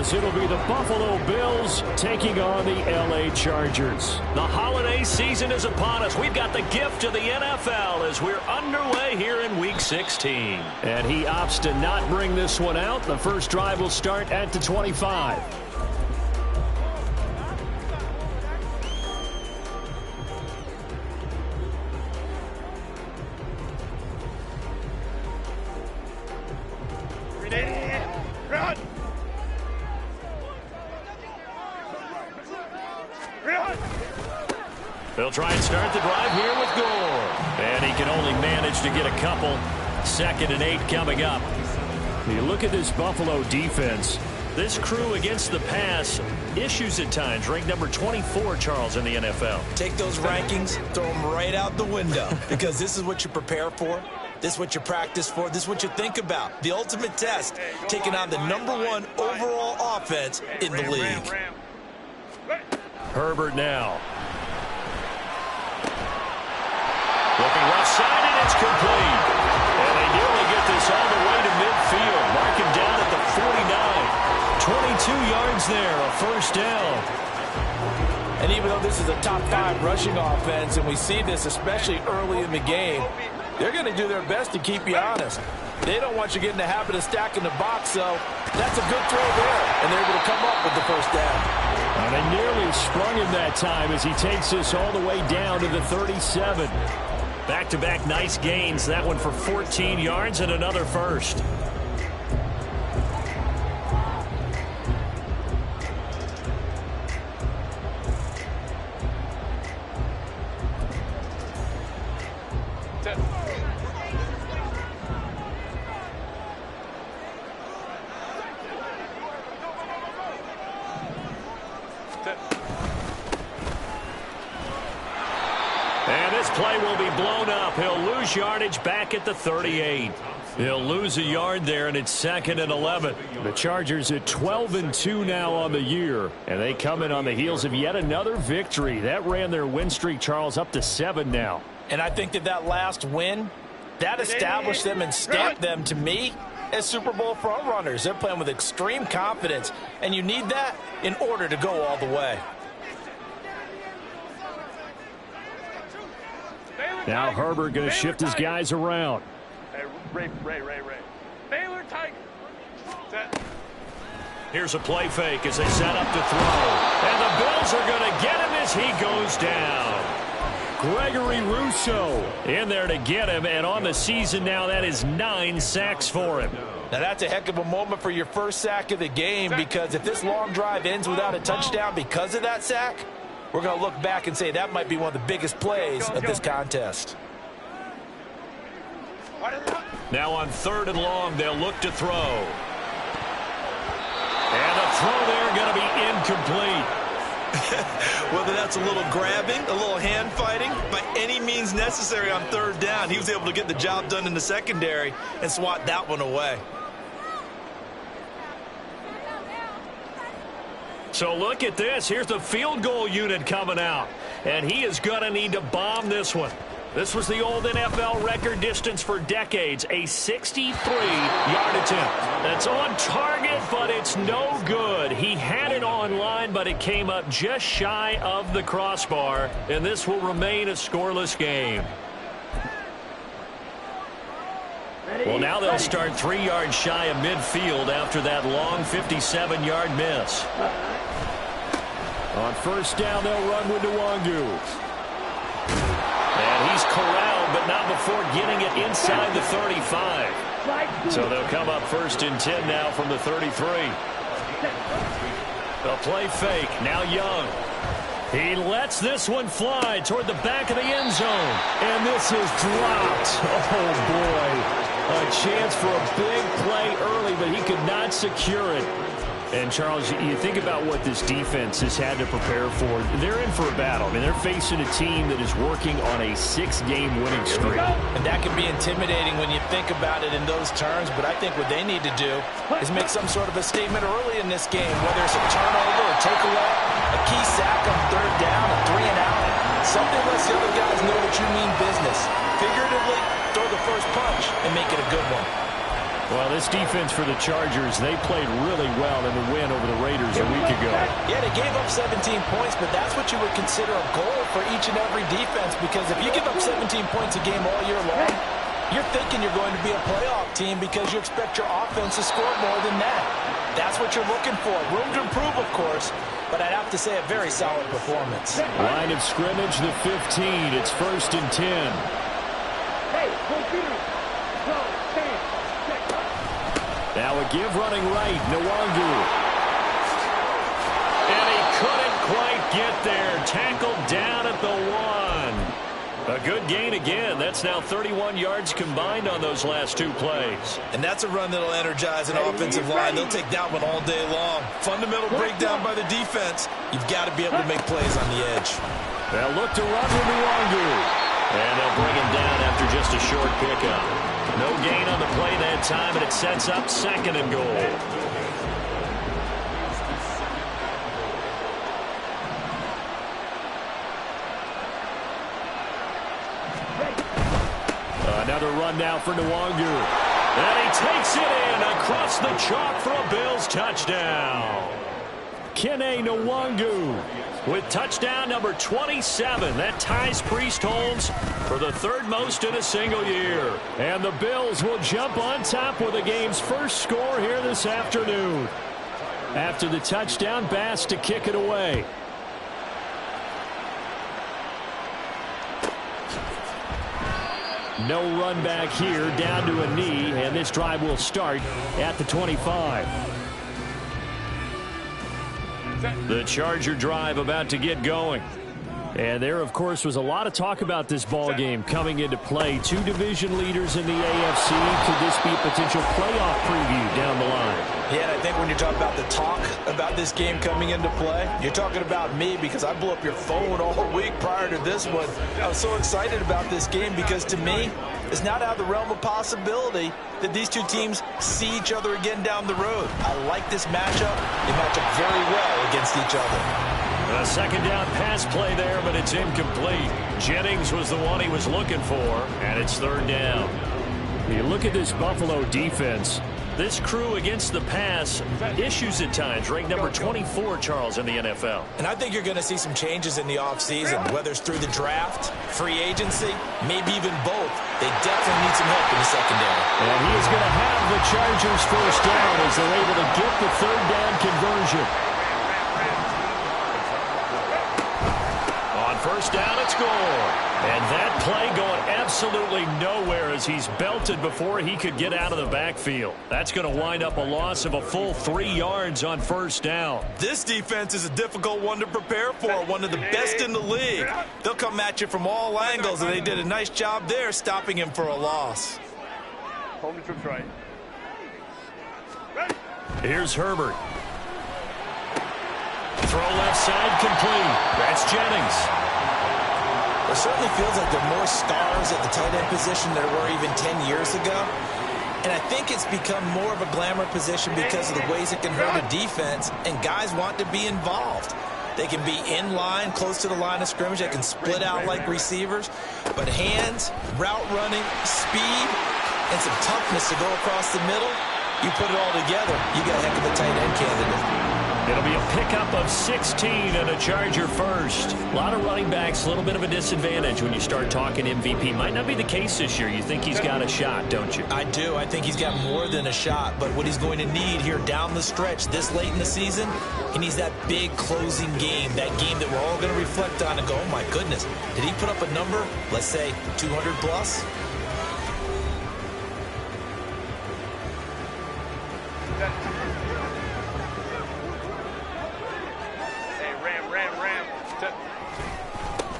as it'll be the Buffalo Bills taking on the LA Chargers. The holiday season is upon us. We've got the gift of the NFL as we're underway here in Week 16. And he opts to not bring this one out. The first drive will start at the 25. They'll try and start the drive here with Gore. And he can only manage to get a couple. 2nd and 8 coming up. You look at this Buffalo defense. This crew against the pass, issues at times, ranked number 24, Charles, in the NFL. Take those rankings, throw them right out the window, because this is what you prepare for. This is what you practice for. This is what you think about. The ultimate test, taking on the #1 overall offense in the league. Herbert now. Looking left side, and it's complete. And they nearly get this all the way to midfield. Mark him down at the 49. 22 yards there, a first down. And even though this is a top 5 rushing offense, and we see this especially early in the game, they're going to do their best to keep you honest. They don't want you getting the habit of stacking the box, so that's a good throw there. And they're able to come up with the first down. And they nearly sprung him that time as he takes this all the way down to the 37. Back-to-back nice gains. That one for 14 yards and another first. And this play will be blown up. He'll lose yardage back at the 38. He'll lose a yard there, and it's 2nd and 11. The Chargers at 12-2 now on the year, and they come in on the heels of yet another victory. That ran their win streak, Charles, up to 7 now. And I think that last win, that established them and stamped them, to me, as Super Bowl frontrunners. They're playing with extreme confidence, and you need that in order to go all the way. Now Herbert going to shift his guys around. Ray. Baylor Tiger. Here's a play fake as they set up to throw. And the Bills are going to get him as he goes down. Gregory Rousseau in there to get him, and on the season now, that is 9 sacks for him. Now that's a heck of a moment for your first sack of the game, because if this long drive ends without a touchdown because of that sack, we're going to look back and say that might be one of the biggest plays of this contest. Now on 3rd and long, they'll look to throw. And the throw there going to be incomplete. Whether that's a little grabbing, a little hand fighting, by any means necessary on 3rd down, he was able to get the job done in the secondary and swat that one away. So look at this. Here's the field goal unit coming out. And he is going to need to bomb this one. This was the old NFL record distance for decades, a 63-yard attempt. That's on target, but it's no good. He had it on line, but it came up just shy of the crossbar, and this will remain a scoreless game. Well, now they'll start 3 yards shy of midfield after that long 57-yard miss. On 1st down, they'll run with Nwangu. And he's corralled, but not before getting it inside the 35. So they'll come up 1st and 10 now from the 33. They'll play fake. Now Young. He lets this one fly toward the back of the end zone. And this is dropped. Oh, boy. A chance for a big play early, but he could not secure it. And, Charles, you think about what this defense has had to prepare for. They're in for a battle. I mean, they're facing a team that is working on a 6-game winning streak. And that can be intimidating when you think about it in those terms, but I think what they need to do is make some sort of a statement early in this game, whether it's a turnover, a takeaway, a key sack on 3rd down, a 3 and out. Something lets the other guys know that you mean business. Figuratively, throw the first punch and make it a good one. Well, this defense for the Chargers, they played really well in the win over the Raiders a week ago. Yeah, they gave up 17 points, but that's what you would consider a goal for each and every defense, because if you give up 17 points a game all year long, you're thinking you're going to be a playoff team because you expect your offense to score more than that. That's what you're looking for. Room to improve, of course, but I'd have to say a very solid performance. Line of scrimmage, the 15. It's 1st and 10. Hey, computer. Go, 10. Now a give running right, Nwangu. And he couldn't quite get there. Tackled down at the 1. A good gain again. That's now 31 yards combined on those last 2 plays. And that's a run that'll energize an offensive line. They'll take that one all day long. Fundamental breakdown by the defense. You've got to be able to make plays on the edge. They'll look to run with Nwangu. And they'll bring him down after just a short pickup. No gain on the play that time, and it sets up 2nd and goal. Another run now for Nwangu. And he takes it in across the chalk for a Bills touchdown. Kene Nwangu With touchdown number 27, that ties Priest-Holmes for the 3rd most in a single year. And the Bills will jump on top with the game's first score here this afternoon. After the touchdown, Bass to kick it away. No run back here, down to a knee, and this drive will start at the 25. The Charger drive about to get going. And there, of course, was a lot of talk about this ball game coming into play. 2 division leaders in the AFC. Could this be a potential playoff preview down the line? Yeah, and I think when you talk about the talk about this game coming into play, you're talking about me, because I blew up your phone all week prior to this one. I was so excited about this game because, to me, it's not out of the realm of possibility that these 2 teams see each other again down the road. I like this matchup. They match up very well against each other. A 2nd down pass play there, but it's incomplete. Jennings was the one he was looking for, and it's 3rd down. You look at this Buffalo defense. This crew against the pass, issues at times, ranked number 24, Charles, in the NFL. And I think you're going to see some changes in the offseason, whether it's through the draft, free agency, maybe even both. They definitely need some help in the secondary. And he is going to have the Chargers 1st down as they're able to get the 3rd down conversion. 1st down, it's score. And that play going absolutely nowhere as he's belted before he could get out of the backfield. That's going to wind up a loss of a full 3 yards on 1st down. This defense is a difficult one to prepare for, one of the best in the league. They'll come at you from all angles, and they did a nice job there stopping him for a loss. Home the troops right. Here's Herbert. Throw left side complete. That's Jennings. It certainly feels like there are more stars at the tight end position than there were even 10 years ago. And I think it's become more of a glamour position because of the ways it can hurt a defense, and guys want to be involved. They can be in line, close to the line of scrimmage. They can split out like receivers. But hands, route running, speed, and some toughness to go across the middle, you put it all together, you got a heck of a tight end candidate. It'll be a pickup of 16 and a Charger 1st. A lot of running backs, a little bit of a disadvantage when you start talking MVP. Might not be the case this year. You think he's got a shot, don't you? I do. I think he's got more than a shot. But what he's going to need here down the stretch this late in the season, he needs that big closing game, that game that we're all going to reflect on and go, oh, my goodness, did he put up a number, let's say, 200 plus?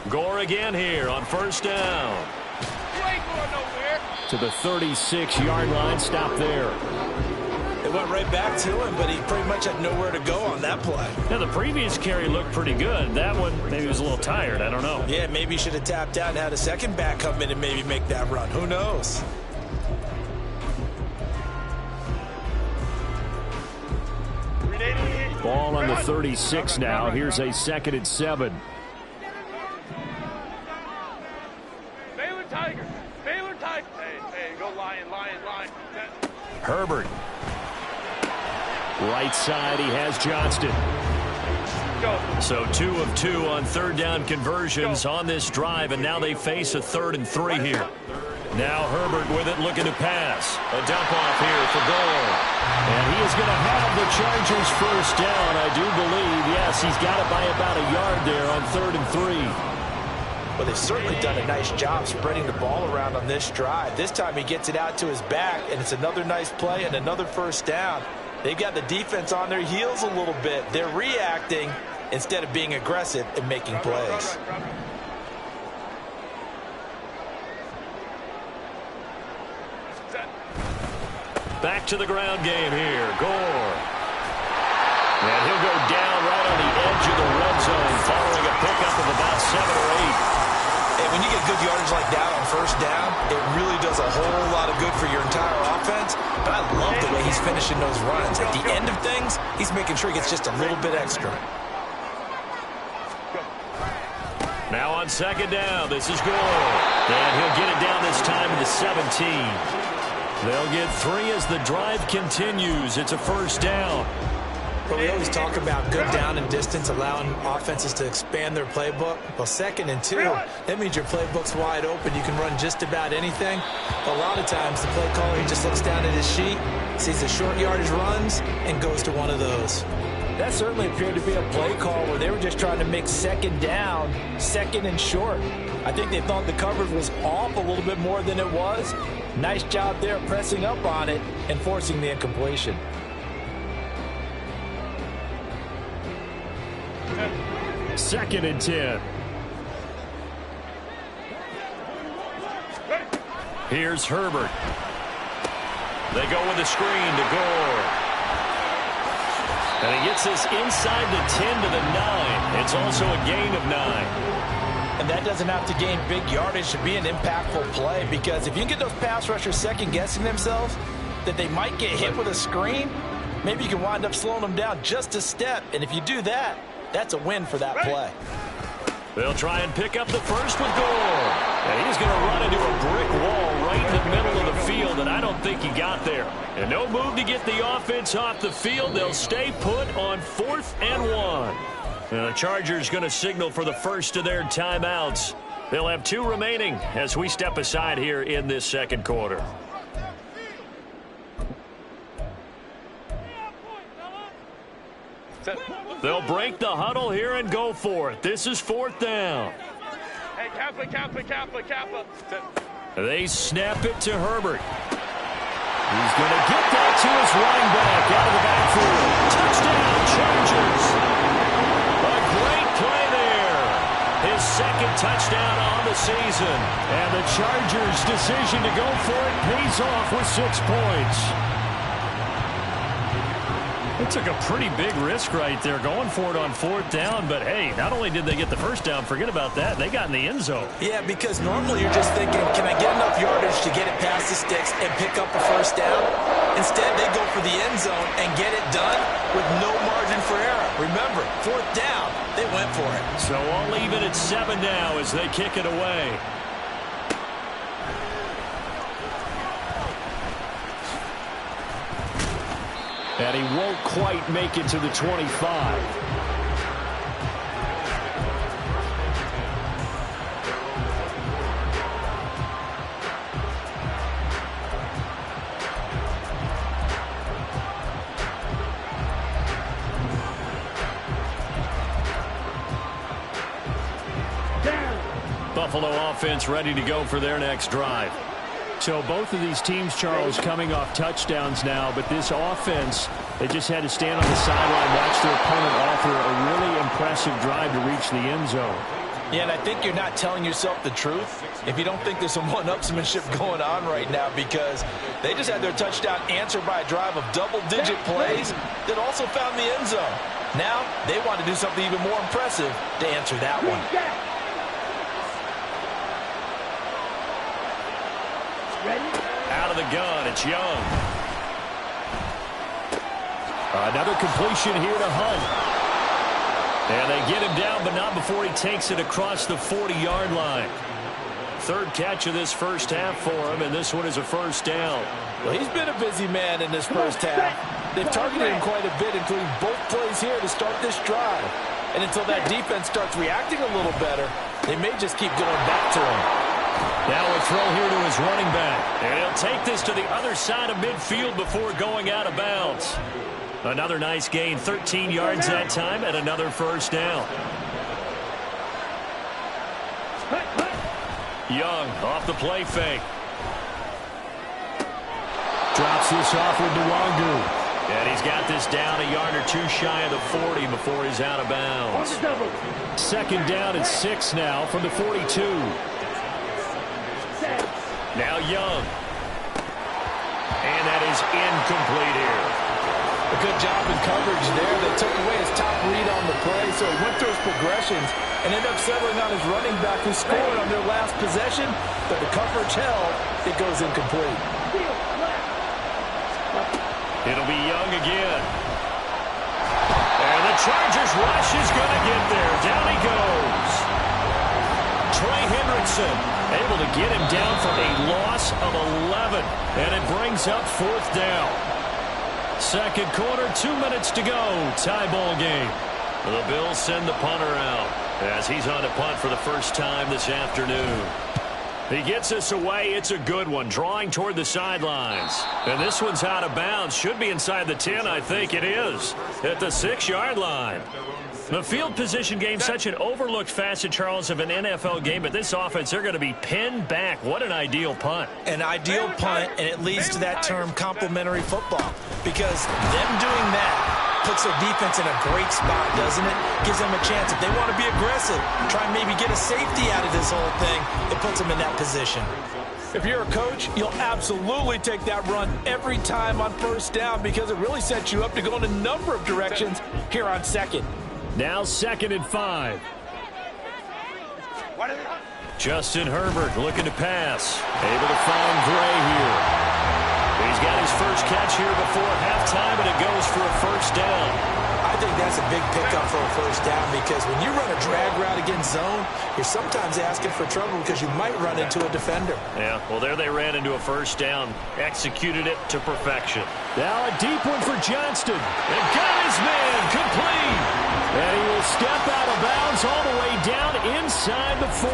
Gore again here on 1st down. You ain't going nowhere. To the 36-yard line. Stop there. It went right back to him, but he pretty much had nowhere to go on that play. Now, the previous carry looked pretty good. That one, maybe he was a little tired. I don't know. Yeah, maybe he should have tapped out and had a second back come in and maybe make that run. Who knows? Ball on the 36 now. Here's a 2nd and 7. Herbert. Right side, he has Johnston. So 2 of 2 on third down conversions on this drive, and now they face a 3rd and 3 here. Now Herbert with it, looking to pass. A dump off here for Gore. And he is going to have the Chargers first down, I do believe. Yes, he's got it by about a yard there on 3rd and 3. Well, they've certainly done a nice job spreading the ball around on this drive. This time he gets it out to his back, and it's another nice play and another first down. They've got the defense on their heels a little bit. They're reacting instead of being aggressive and making plays. Back to the ground game here. Gore. And he'll go down right on the edge of the red zone following a pickup of about 7 or 8. And when you get good yardage like that on first down, it really does a whole lot of good for your entire offense. But I love the way he's finishing those runs. At the end of things, he's making sure he gets just a little bit extra. Now on second down, this is Gore. And he'll get it down this time to the 17. They'll get 3 as the drive continues. It's a first down. But we always talk about good down and distance, allowing offenses to expand their playbook. Well, 2nd and 2, that means your playbook's wide open. You can run just about anything. A lot of times, the play caller, he just looks down at his sheet, sees the short yardage runs, and goes to one of those. That certainly appeared to be a play call where they were just trying to make second down, 2nd and short. I think they thought the coverage was off a little bit more than it was. Nice job there pressing up on it and forcing the incompletion. Second and 10. Here's Herbert. They go with a screen to Gore. And he gets this inside the 10 to the 9. It's also a gain of 9. And that doesn't have to gain big yardage to be an impactful play, because if you can get those pass rushers second-guessing themselves that they might get hit with a screen, maybe you can wind up slowing them down just a step. And if you do that, that's a win for that play. They'll try and pick up the first with Gore. And he's going to run into a brick wall right in the middle of the field, and I don't think he got there. And no move to get the offense off the field. They'll stay put on 4th and 1. And the Chargers going to signal for the first of their timeouts. They'll have 2 remaining as we step aside here in this second quarter. They'll break the huddle here and go for it. This is 4th down. Hey, Kappa. They snap it to Herbert. He's going to get that to his running back out of the backfield. Touchdown, Chargers. A great play there. His 2nd touchdown on the season. And the Chargers' decision to go for it pays off with 6 points. They took a pretty big risk right there going for it on 4th down, but hey, not only did they get the first down, forget about that, they got in the end zone. Yeah, because normally you're just thinking, can I get enough yardage to get it past the sticks and pick up a first down? Instead, they go for the end zone and get it done with no margin for error. Remember, 4th down, they went for it. So I'll leave it at 7 now as they kick it away. And he won't quite make it to the 25. Buffalo offense ready to go for their next drive. So both of these teams, Charles, coming off touchdowns now, but this offense, they just had to stand on the sideline, watch their opponent offer a really impressive drive to reach the end zone. Yeah, and I think you're not telling yourself the truth if you don't think there's some one-upsmanship going on right now, because they just had their touchdown answered by a drive of double-digit plays that also found the end zone. Now they want to do something even more impressive to answer that one. Out of the gun, it's Young. Another completion here to Hunt. And they get him down, but not before he takes it across the 40-yard line. third catch of this first half for him, and this one is a first down. Well, he's been a busy man in this first half. They've targeted him quite a bit, including both plays here to start this drive. And until that defense starts reacting a little better, they may just keep going back to him. Now a throw here to his running back. And he'll take this to the other side of midfield before going out of bounds. Another nice gain, 13 yards that time, and another first down. Young off the play fake. Drops this off with Nwangu. And he's got this down a yard or two shy of the 40 before he's out of bounds. Second down and 6 now from the 42. Now Young. And that is incomplete here. A good job in coverage there. They took away his top read on the play, so he went through his progressions and ended up settling on his running back who scored on their last possession, but the coverage held. It goes incomplete. It'll be Young again. And the Chargers rush is going to get there. Down he goes. Trey Hendrickson able to get him down for a loss of 11. And it brings up fourth down. Second quarter, 2 minutes to go. Tie ball game. The Bills send the punter out as he's on to punt for the first time this afternoon. He gets us away. It's a good one. Drawing toward the sidelines. And this one's out of bounds. Should be inside the 10, I think it is. At the 6-yard line. The field position game, such an overlooked facet, Charles, of an NFL game. But this offense, they're going to be pinned back. What an ideal punt. An ideal punt, and it leads to that term complementary football. Because them doing that puts their defense in a great spot, doesn't it? Gives them a chance. If they want to be aggressive, try and maybe get a safety out of this whole thing, it puts them in that position. If you're a coach, you'll absolutely take that run every time on first down because it really sets you up to go in a number of directions here on second. Now 2nd and 5. Justin Herbert looking to pass. Able to find Gray here. He's got his first catch here before halftime, and it goes for a first down. I think that's a big pickup for a first down because when you run a drag route against zone, you're sometimes asking for trouble because you might run into a defender. Yeah, well, there they ran into a first down. Executed it to perfection. Now a deep one for Johnston. And got his man complete. And he will step out of bounds all the way down inside the 40.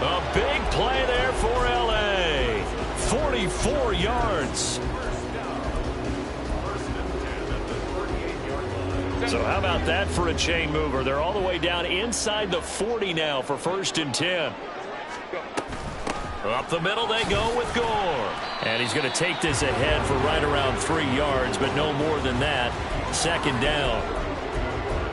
A big play there for L.A. 44 yards. So how about that for a chain mover? They're all the way down inside the 40 now for 1st and 10. Up the middle they go with Gore. And he's going to take this ahead for right around 3 yards, but no more than that. 2nd down.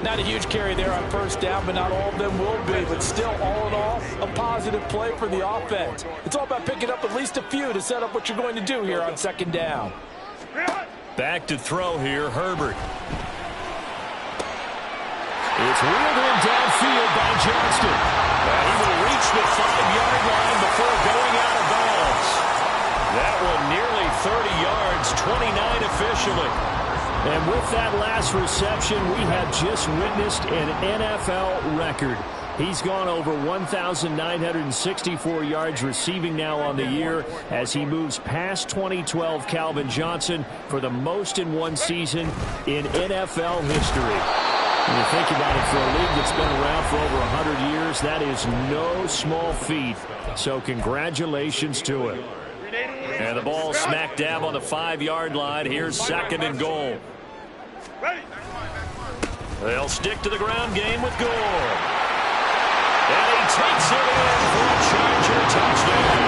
Not a huge carry there on first down, but not all of them will be. But still, all in all, a positive play for the offense. It's all about picking up at least a few to set up what you're going to do here on 2nd down. Back to throw here, Herbert. It's wheeled in downfield by Johnston. He will reach the 5-yard line before going out of bounds. That one nearly 30 yards, 29 officially. And with that last reception, we have just witnessed an NFL record. He's gone over 1,964 yards receiving now on the year as he moves past 2012 Calvin Johnson for the most in one season in NFL history. When you think about it, for a league that's been around for over 100 years, that is no small feat. So congratulations to him. And the ball smack dab on the 5-yard line. Here's 2nd and goal. They'll stick to the ground game with Gore. And he takes it in for a Charger touchdown.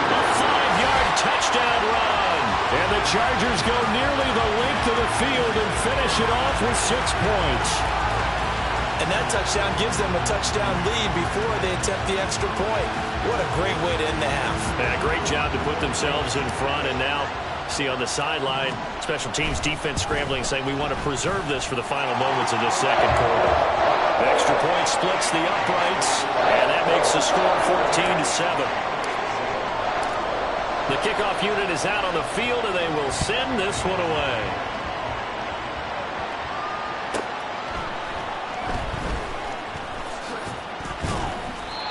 A 5-yard touchdown run. And the Chargers go nearly the length of the field and finish it off with 6 points. And that touchdown gives them a touchdown lead before they attempt the extra point. What a great way to end the half. And a great job to put themselves in front. And now, see on the sideline, special teams defense scrambling, saying we want to preserve this for the final moments of this second quarter. The extra point splits the uprights, and that makes the score 14-7. The kickoff unit is out on the field, and they will send this one away.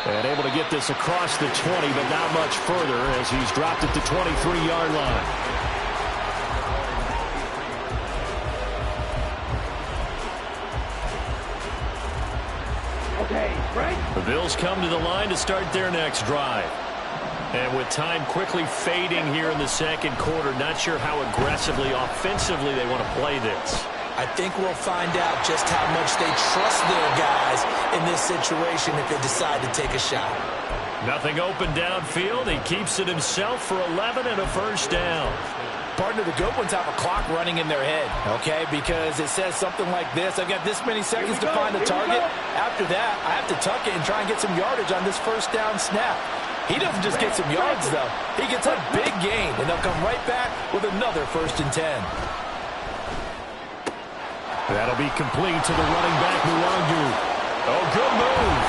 And able to get this across the 20, but not much further as he's dropped it to 23-yard line. The Bills come to the line to start their next drive. And with time quickly fading here in the second quarter, not sure how aggressively, offensively they want to play this. I think we'll find out just how much they trust their guys in this situation if they decide to take a shot. Nothing open downfield. He keeps it himself for 11 and a first down. Partner, the good ones have a clock running in their head, okay? Because it says something like this. I've got this many seconds to find a target. After that, I have to tuck it and try and get some yardage on this first down snap. He doesn't just get some yards, though. He gets a big gain, and they'll come right back with another 1st and 10. That'll be complete to the running back, Mulangu. Oh, good move.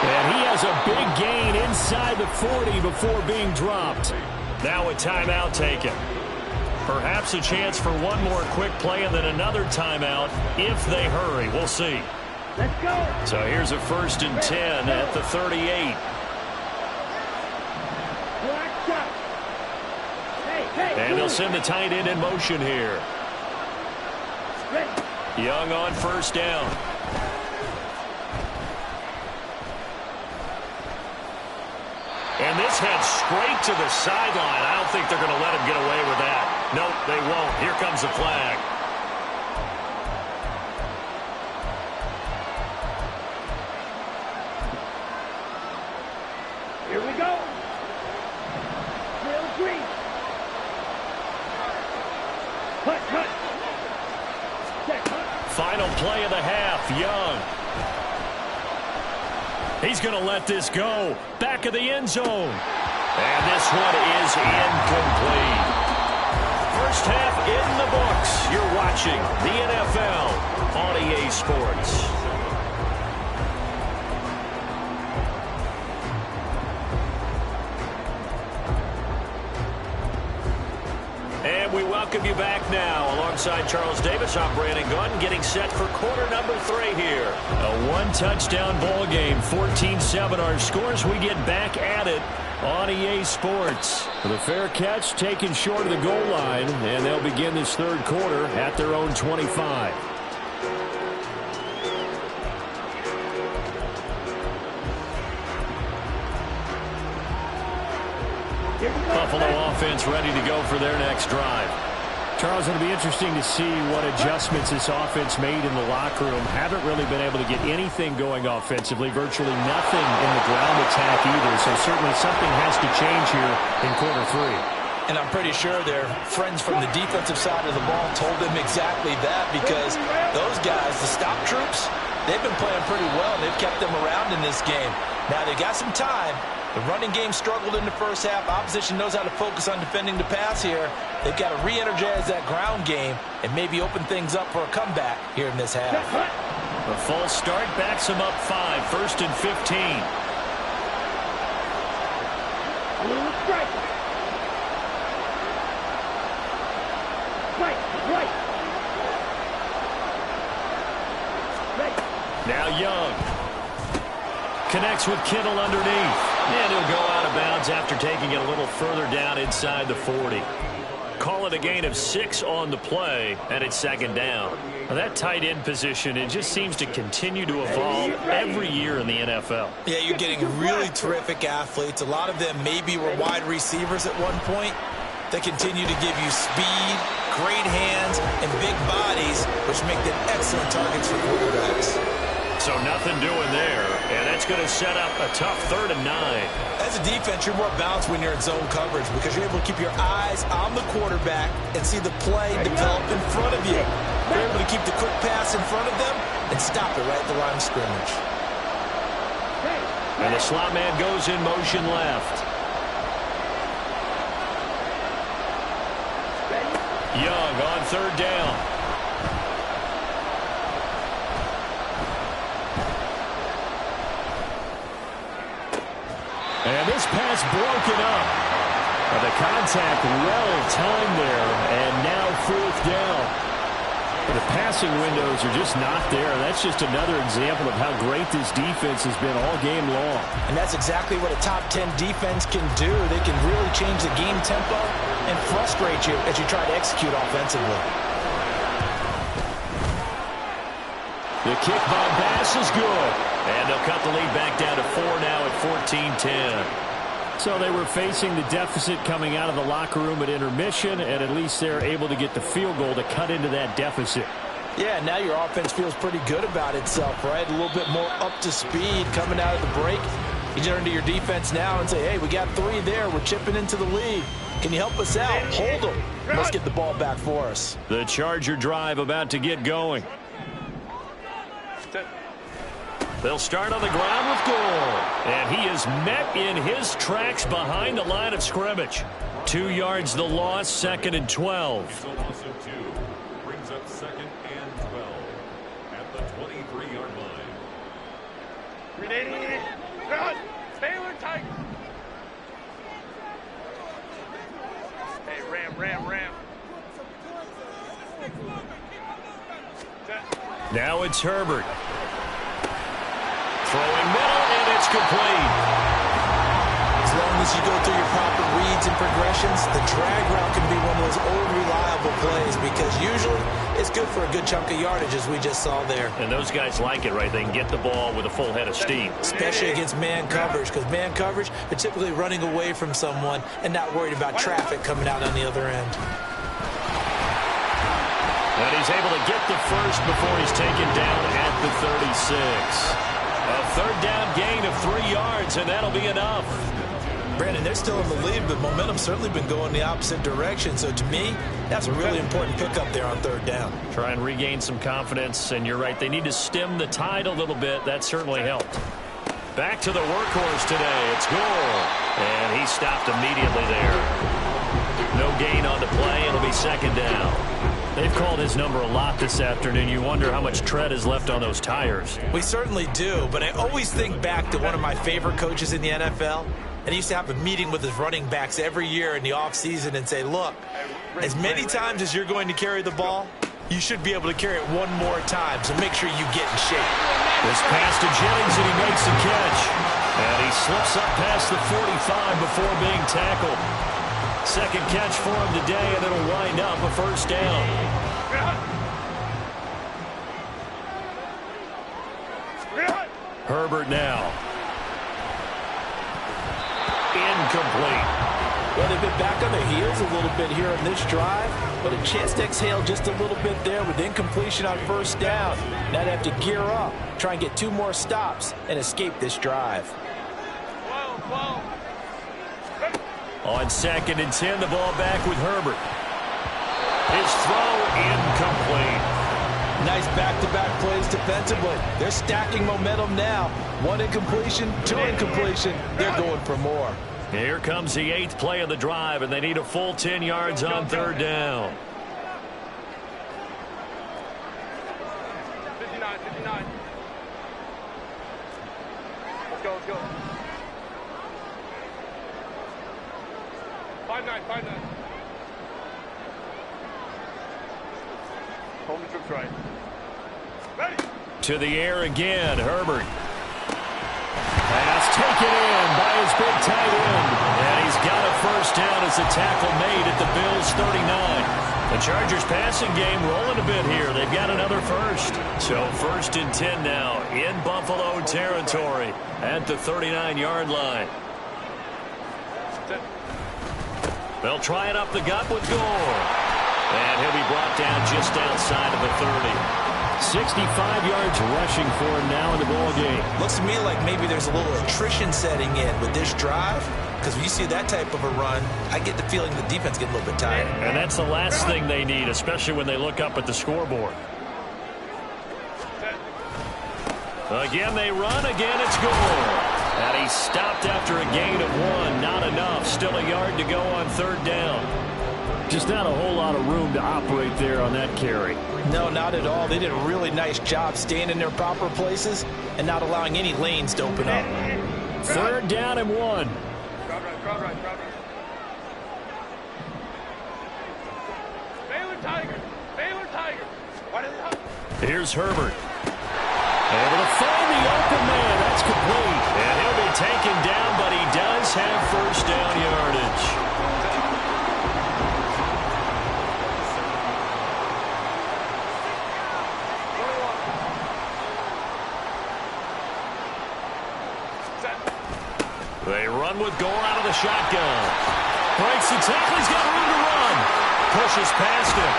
And he has a big gain inside the 40 before being dropped. Now a timeout taken. Perhaps a chance for one more quick play and then another timeout if they hurry. We'll see. Let's go. So here's a 1st and 10 at the 38. And they'll send the tight end in motion here. Young on 1st down. And this heads straight to the sideline. I don't think they're going to let him get away with that. Nope, they won't. Here comes the flag. Here we go. Real green. Cut. Final play of the half, Young. He's going to let this go. Back of the end zone. And this one is incomplete. First half in the books. You're watching the NFL on EA Sports. And we welcome you back now. Alongside Charles Davis, I'm Brandon Gunn, getting set for quarter number 3 here. A one-touchdown ball game, 14-7 our scores. We get back at it on EA Sports. The fair catch taken short of the goal line, and they'll begin this third quarter at their own 25. Buffalo offense ready to go for their next drive. Charles, it'll be interesting to see what adjustments this offense made in the locker room. Haven't really been able to get anything going offensively, virtually nothing in the ground attack either. So certainly something has to change here in quarter 3. And I'm pretty sure their friends from the defensive side of the ball told them exactly that, because those guys, the stop troops, they've been playing pretty well. They've kept them around in this game. Now they got some time. The running game struggled in the first half. Opposition knows how to focus on defending the pass here. They've got to re-energize that ground game and maybe open things up for a comeback here in this half. The false start backs them up 5, 1st and 15. Now Young connects with Kittle underneath. And he'll go out of bounds after taking it a little further down inside the 40. Call it a gain of 6 on the play, and it's 2nd down. Now that tight end position, it just seems to continue to evolve every year in the NFL. Yeah, you're getting really terrific athletes. A lot of them maybe were wide receivers at one point. They continue to give you speed, great hands, and big bodies, which make them excellent targets for quarterbacks. So nothing doing there, and that's going to set up a tough 3rd and 9. As a defense, you're more balanced when you're in zone coverage because you're able to keep your eyes on the quarterback and see the play develop in front of you. You're able to keep the quick pass in front of them and stop it right at the line of scrimmage. And the slot man goes in motion left. Young on 3rd down. And this pass broken up. The contact well timed there, and now 4th down. The passing windows are just not there. That's just another example of how great this defense has been all game long. And that's exactly what a top 10 defense can do. They can really change the game tempo and frustrate you as you try to execute offensively. The kick by Bass is good. And they'll cut the lead back down to 4 now at 14-10. So they were facing the deficit coming out of the locker room at intermission, and at least they're able to get the field goal to cut into that deficit. Yeah, now your offense feels pretty good about itself, right? A little bit more up to speed coming out of the break. You turn to your defense now and say, hey, we got 3 there. We're chipping into the lead. Can you help us out? Hold them. Let's get the ball back for us. The Charger drive about to get going. They'll start on the ground with goal. And he is met in his tracks behind the line of scrimmage. 2 yards the loss, 2nd and 12. It's a loss of 2. Brings up 2nd and 12 at the 23-yard line. Grenade. Run. Baylor Tigers. Hey, ram. Now it's Herbert. Throwing middle, and it's complete. As long as you go through your proper reads and progressions, the drag route can be one of those old reliable plays because usually it's good for a good chunk of yardage, as we just saw there. And those guys like it, right? They can get the ball with a full head of steam. Especially against man coverage, because man coverage, they're typically running away from someone and not worried about traffic coming out on the other end. And he's able to get the first before he's taken down at the 36. A 3rd down gain of 3 yards, and that'll be enough. Brandon, they're still in the lead, but momentum's certainly been going the opposite direction. So to me, that's a really important pickup there on 3rd down. Try and regain some confidence, and you're right. They need to stem the tide a little bit. That certainly helped. Back to the workhorse today. It's goal. And he stopped immediately there. No gain on the play. It'll be 2nd down. They've called his number a lot this afternoon. You wonder how much tread is left on those tires. We certainly do, but I always think back to one of my favorite coaches in the NFL, and he used to have a meeting with his running backs every year in the offseason and say, look, as many times as you're going to carry the ball, you should be able to carry it one more time, so make sure you get in shape. This pass to Jennings, and he makes the catch. And he slips up past the 45 before being tackled. 2nd catch for him today, and it'll wind up a 1st down. Herbert now. Incomplete. Well, they've been back on their heels a little bit here on this drive, but a chance to exhale just a little bit there with incompletion on 1st down. Now they have to gear up, try and get 2 more stops, and escape this drive. On 2nd and 10, the ball back with Herbert. His throw incomplete. Nice back-to-back plays defensively. They're stacking momentum now. 1 incompletion, 2 incompletion. They're going for more. Here comes the 8th play of the drive, and they need a full 10 yards on 3rd down. 59. Let's go. 5-9. Hold the troops right. Ready. To the air again, Herbert. Pass taken in by his big tight end. And he's got a 1st down as the tackle made at the Bills' 39. The Chargers passing game rolling a bit here. They've got another 1st. So 1st and 10 now in Buffalo territory at the 39-yard line. They'll try it up the gut with Gore. And he'll be brought down just outside of the 30. 65 yards rushing for him now in the ball game. Looks to me like maybe there's a little attrition setting in with this drive, because when you see that type of a run, I get the feeling the defense getting a little bit tired. And that's the last thing they need, especially when they look up at the scoreboard. Again, they run. Again, it's Gore. And he stopped after a gain of 1. Not enough. Still a yard to go on 3rd down. Just not a whole lot of room to operate there on that carry. No, not at all. They did a really nice job staying in their proper places and not allowing any lanes to open up. 3rd down and 1. Crowd right. Baylor Tigers. Here's Herbert. Able to find the open man. That's complete. And he'll be taken down, but he does have first down yardage. They run with Gore out of the shotgun. Breaks the tackle. He's got room to run. Pushes past him.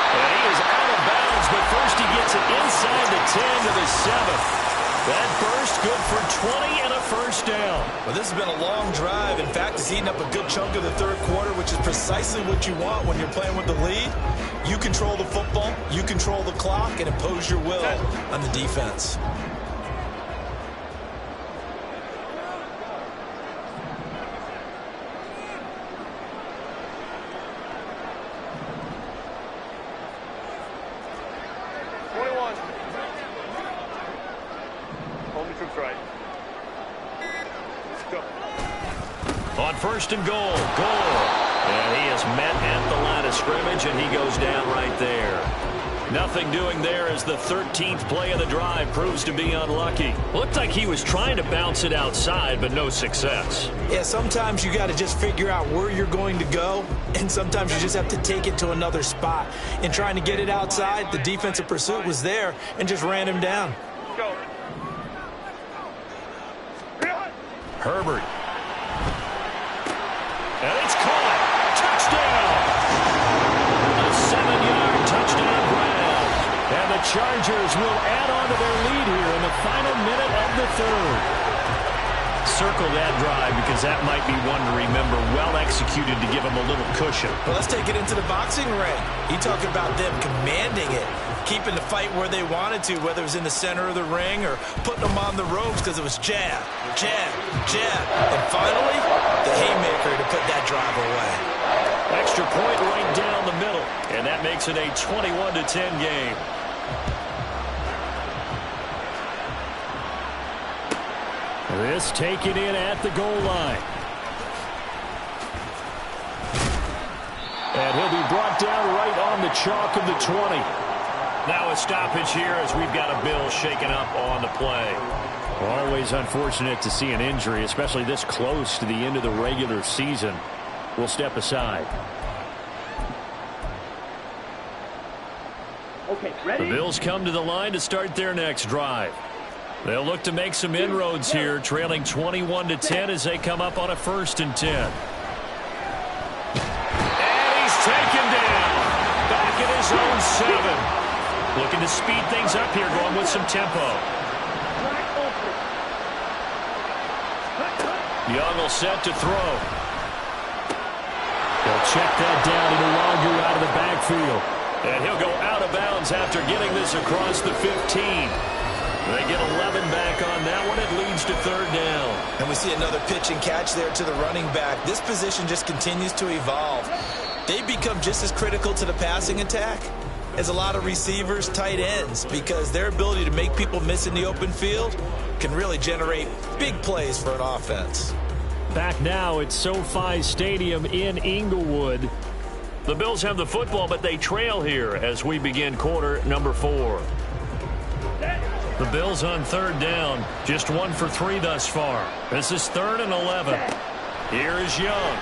And he is out of bounds, but first he gets it inside the 10 to the 7. That burst good for 20 and a first down. Well, this has been a long drive. In fact, it's eaten up a good chunk of the third quarter, which is precisely what you want when you're playing with the lead. You control the football, you control the clock, and impose your will on the defense. On first and goal, and he is met at the line of scrimmage, and he goes down right there. Nothing doing there as the 13th play of the drive proves to be unlucky. Looked like he was trying to bounce it outside, but no success. Yeah, sometimes you got to just figure out where you're going to go, and sometimes you just have to take it to another spot. In trying to get it outside, the defensive pursuit was there and just ran him down. Herbert. And it's caught. Touchdown. A 7-yard touchdown grab. And the Chargers will add on to their lead here in the final minute of the third. Circle that drive because that might be one to remember. Well executed to give them a little cushion. Well, let's take it into the boxing ring. You talk about them commanding it, keeping the fight where they wanted to, whether it was in the center of the ring or putting them on the ropes because it was jab, jab, jab. And finally, the haymaker to put that drive away. Extra point right down the middle, and that makes it a 21-10 game. This taken in at the goal line. And he'll be brought down right on the chalk of the 20. Now a stoppage here as we've got a Bill shaken up on the play. Always unfortunate to see an injury, especially this close to the end of the regular season. We'll step aside. Okay, ready? The Bills come to the line to start their next drive. They'll look to make some inroads here, trailing 21-10 as they come up on a 1st and 10. And he's taken down. Back at his own 7. Looking to speed things up here, going with some tempo. Young will set to throw. He'll check that down to no longer out of the backfield. And he'll go out of bounds after getting this across the 15. They get 11 back on that one. It leads to 3rd down. And we see another pitch and catch there to the running back. This position just continues to evolve. They become just as critical to the passing attack as a lot of receivers, tight ends, because their ability to make people miss in the open field can really generate big plays for an offense. Back now at SoFi Stadium in Inglewood. The Bills have the football, but they trail here as we begin quarter number 4. The Bills on 3rd down, just 1 for 3 thus far. This is 3rd and 11. Here is Young.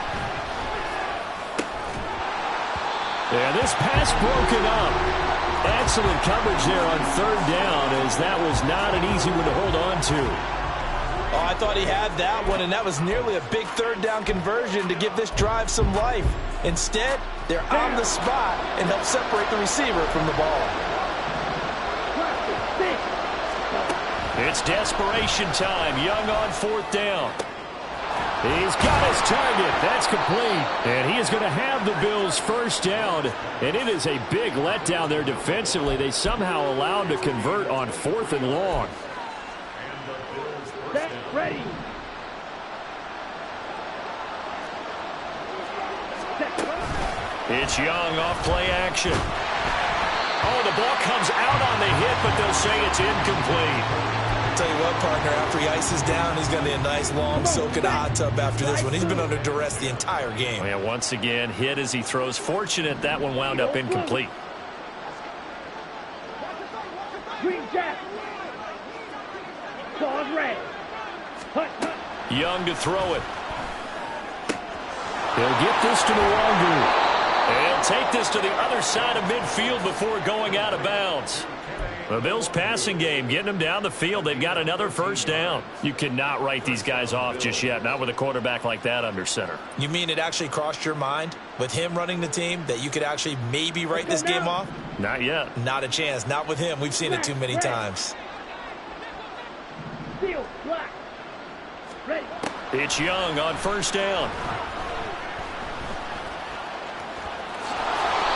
And this pass broken up. Excellent coverage there on 3rd down, as that was not an easy one to hold on to. Oh, I thought he had that one, and that was nearly a big 3rd down conversion to give this drive some life. Instead, they're on the spot and help separate the receiver from the ball. It's desperation time. Young on 4th down. He's got his target. That's complete. And he is going to have the Bills' first down. And it is a big letdown there defensively. They somehow allowed to convert on 4th and long. Set, ready. It's Young off play action. Oh, the ball comes out on the hit, but they'll say it's incomplete. Tell you what, partner, after he ices down, he's going to be a nice long soak in a hot tub after this one. He's been under duress the entire game. And once again, hit as he throws. Fortunate that one wound up incomplete. Young to throw it. He'll get this to the long group. He'll take this to the other side of midfield before going out of bounds. The Bills' passing game getting them down the field. They've got another first down. You cannot write these guys off just yet, not with a quarterback like that under center. You mean it actually crossed your mind with him running the team that you could actually maybe write this game off? Not yet. Not a chance. Not with him. We've seen it too many times. It's Young on first down.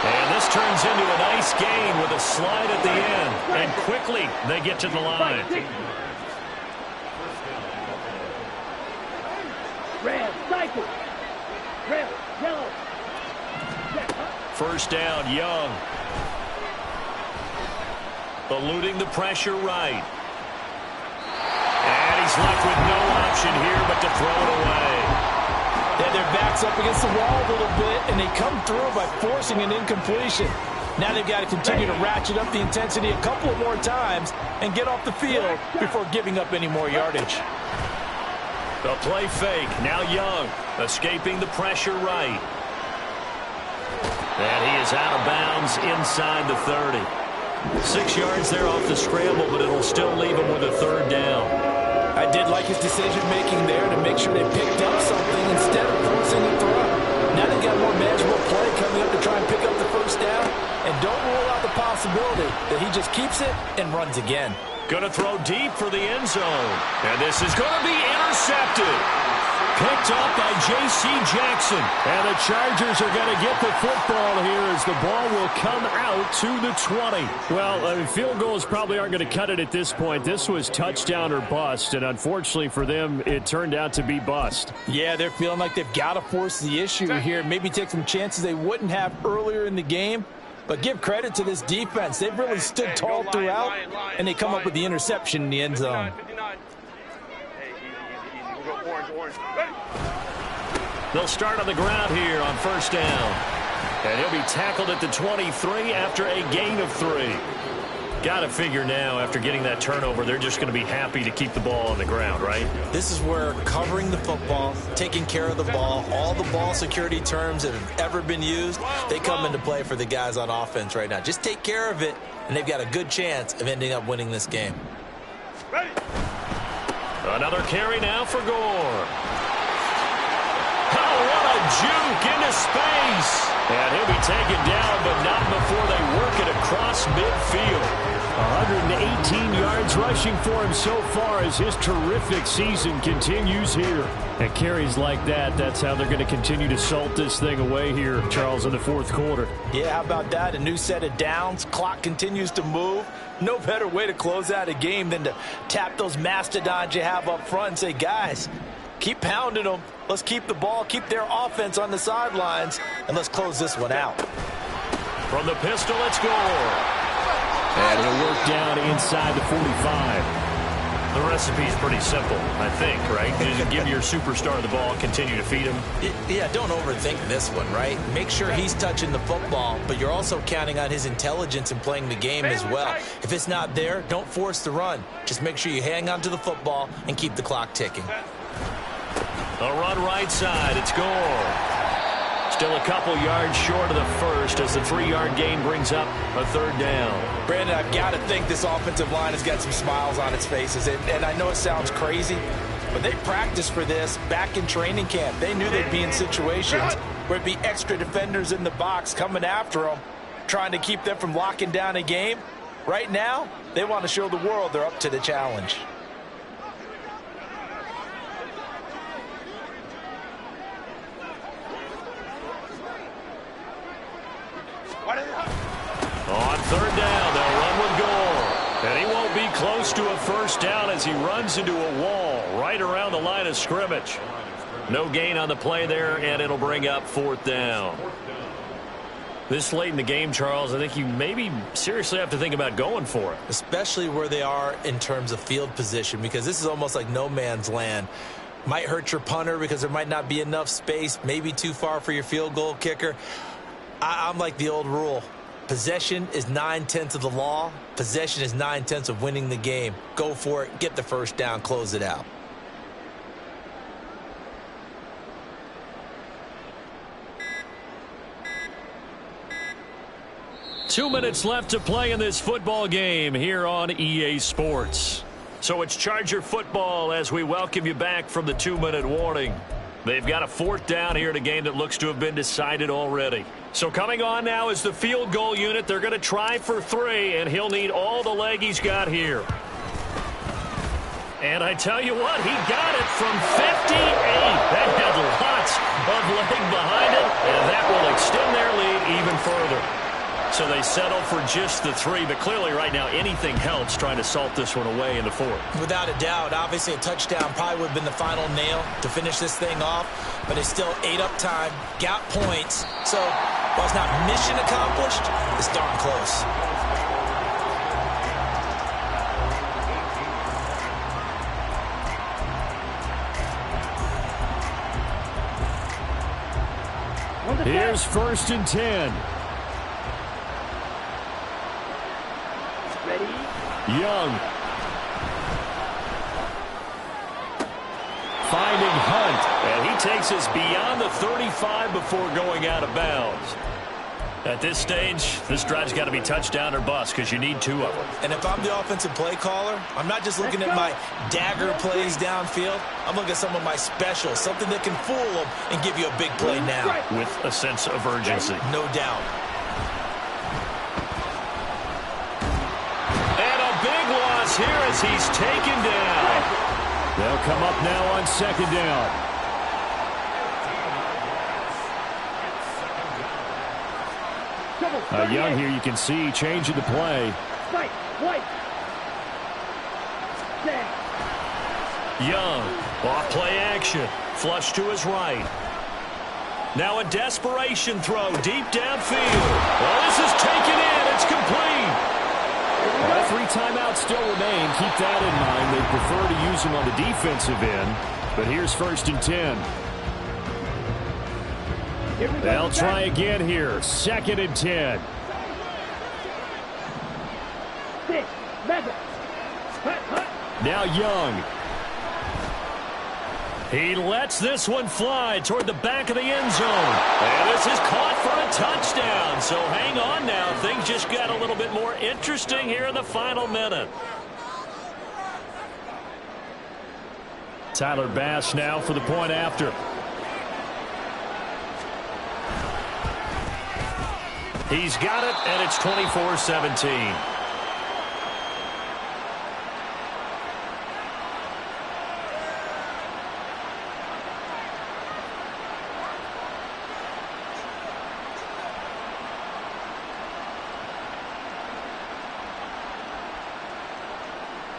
And this turns into a nice gain with a slide at the end. And quickly, they get to the line. First down, Young. Eluding the pressure right. And he's left with no option here but to throw it away. Yeah, their back's up against the wall a little bit, and they come through by forcing an incompletion. Now they've got to continue to ratchet up the intensity a couple of more times and get off the field before giving up any more yardage. The play fake. Now Young escaping the pressure right. And he is out of bounds inside the 30. 6 yards there off the scramble, but it'll still leave him with a third down. I did like his decision-making there to make sure they picked up something instead of forcing a throw. Now they've got more manageable play coming up to try and pick up the first down. And don't rule out the possibility that he just keeps it and runs again. Going to throw deep for the end zone. And this is going to be intercepted. Picked up by J.C. Jackson. And the Chargers are going to get the football here as the ball will come out to the 20. Well, I mean, field goals probably aren't going to cut it at this point. This was touchdown or bust, and unfortunately for them, it turned out to be bust. Yeah, they're feeling like they've got to force the issue here. Maybe take some chances they wouldn't have earlier in the game. But give credit to this defense. They've really stood tall throughout, and they come up with the interception in the end zone. They'll start on the ground here on first down. And he'll be tackled at the 23 after a gain of 3. Got to figure now, after getting that turnover, they're just going to be happy to keep the ball on the ground, right? This is where covering the football, taking care of the ball, all the ball security terms that have ever been used, they come into play for the guys on offense right now. Just take care of it, and they've got a good chance of ending up winning this game. Another carry now for Gore. Oh, what a juke into space. And he'll be taken down, but not before they work it across midfield. 118 yards rushing for him so far as his terrific season continues here. And carries like that, that's how they're going to continue to salt this thing away here, Charles, in the fourth quarter. Yeah, how about that? A new set of downs. Clock continues to move. No better way to close out a game than to tap those mastodons you have up front and say, guys, keep pounding them. Let's keep the ball, keep their offense on the sidelines, and let's close this one out. From the pistol, it's Gore. And he'll work down inside the 45. The recipe's pretty simple, I think, right? Just give your superstar the ball, continue to feed him. Yeah, don't overthink this one, right? Make sure he's touching the football, but you're also counting on his intelligence in playing the game as well. If it's not there, don't force the run. Just make sure you hang on to the football and keep the clock ticking. A run right side. It's Gore. Still a couple yards short of the first as the 3-yard gain brings up a third down. Brandon, I've got to think this offensive line has got some smiles on its faces. And I know it sounds crazy, but they practiced for this back in training camp. They knew they'd be in situations where it'd be extra defenders in the box coming after them, trying to keep them from locking down a game. Right now, they want to show the world they're up to the challenge. On third down, they'll run with Gore. And he won't be close to a first down as he runs into a wall right around the line of scrimmage. No gain on the play there, and it'll bring up fourth down. This late in the game, Charles, I think you maybe seriously have to think about going for it. Especially where they are in terms of field position, because this is almost like no man's land. Might hurt your punter because there might not be enough space, maybe too far for your field goal kicker. I'm like the old rule. Possession is 9/10 of the law. Possession is 9/10 of winning the game. Go for it. Get the first down. Close it out. Two minutes left to play in this football game here on EA Sports. So it's Charger football as we welcome you back from the 2-minute warning. They've got a fourth down here in a game that looks to have been decided already. So coming on now is the field goal unit. They're going to try for 3, and he'll need all the leg he's got here. And I tell you what, he got it from 58. That had lots of leg behind it, and that will extend their lead even further. So they settle for just the 3, but clearly right now anything helps trying to salt this one away in the 4th. Without a doubt, obviously a touchdown probably would have been the final nail to finish this thing off, but it's still ate up time, got points. So while it's not mission accomplished, it's darn close. Here's 1st and 10. Young. Finding Hunt. And he takes us beyond the 35 before going out of bounds. At this stage, this drive's got to be touchdown or bust because you need 2 of them. And if I'm the offensive play caller, I'm not just looking at my dagger plays downfield. I'm looking at some of my specials, something that can fool them and give you a big play now. With a sense of urgency. No doubt. Here as he's taken down. They'll come up now on 2nd down. Young here, you can see changing the play. Young, off play action, flush to his right. Now a desperation throw deep downfield. Well, this is taken in. It's complete. All 3 timeouts still remain. Keep that in mind. They prefer to use them on the defensive end. But here's 1st and 10. They'll try again here. 2nd and 10. Now Young. He lets this one fly toward the back of the end zone. And this is caught for a touchdown. So hang on now. Things just got a little bit more interesting here in the final minute. Tyler Bass now for the point after. He's got it, and it's 24-17.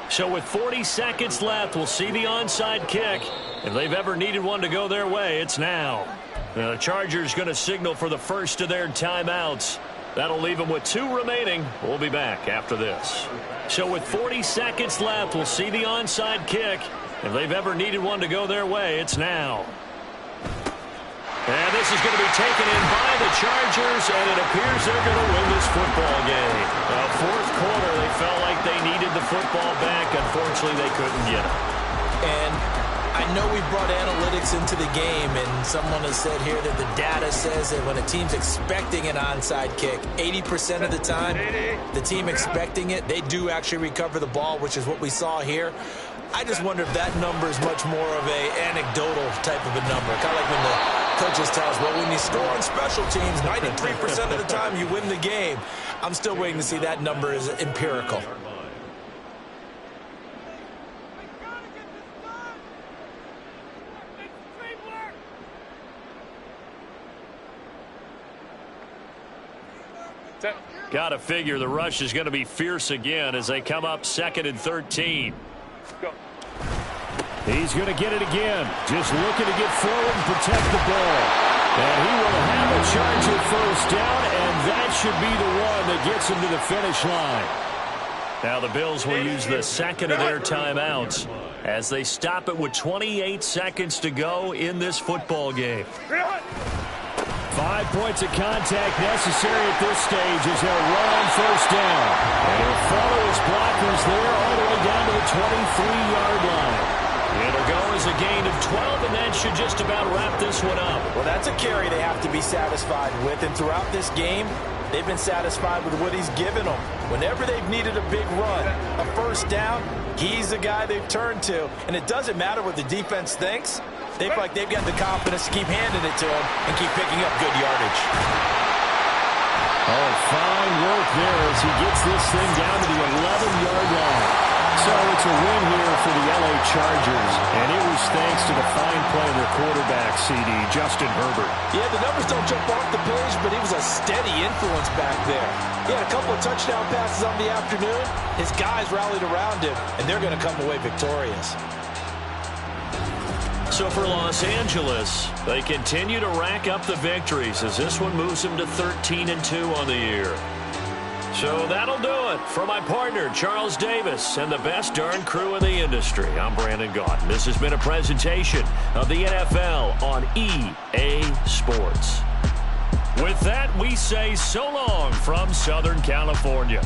So with 40 seconds left, we'll see the onside kick. If they've ever needed one to go their way, it's now. The Chargers going to signal for the first of their timeouts. That'll leave them with 2 remaining. We'll be back after this. So with 40 seconds left, we'll see the onside kick. If they've ever needed one to go their way, it's now. And this is going to be taken in by the Chargers, and it appears they're going to win this football game. Fourth quarter, they felt like they needed the football back. Unfortunately, they couldn't get it. And I know we brought analytics into the game, and someone has said here that the data says that when a team's expecting an onside kick, 80% of the time, the team expecting it, they do actually recover the ball, which is what we saw here. I just wonder if that number is much more of a anecdotal type of a number. Kind of like when the coaches tell us, well, when you score on special teams, 93% of the time you win the game. I'm still waiting to see that number is empirical. Got to figure the rush is going to be fierce again as they come up 2nd and 13. Go. He's going to get it again. Just looking to get forward and protect the ball. And he will have a Charger first down, and that should be the one that gets him to the finish line. Now the Bills will use the second of their timeouts as they stop it with 28 seconds to go in this football game. 5 points of contact necessary at this stage as they'll run first down. And he'll follow his blockers there all the way down to the 23-yard line. It'll go as a gain of 12, and that should just about wrap this one up. Well, that's a carry they have to be satisfied with, and throughout this game, they've been satisfied with what he's given them. Whenever they've needed a big run, a first down, he's the guy they've turned to. And it doesn't matter what the defense thinks. They feel like they've got the confidence to keep handing it to him and keep picking up good yardage. Oh, fine work there as he gets this thing down to the 11-yard line. So it's a win here for the LA Chargers, and it was thanks to the fine play of their quarterback, CD, Justin Herbert. Yeah, the numbers don't jump off the page, but he was a steady influence back there. He had a couple of touchdown passes on the afternoon. His guys rallied around him, and they're going to come away victorious. So for Los Angeles, they continue to rack up the victories as this one moves them to 13-2 on the year. So that'll do it for my partner, Charles Davis, and the best darn crew in the industry. I'm Brandon Gaudin. This has been a presentation of the NFL on EA Sports. With that, we say so long from Southern California.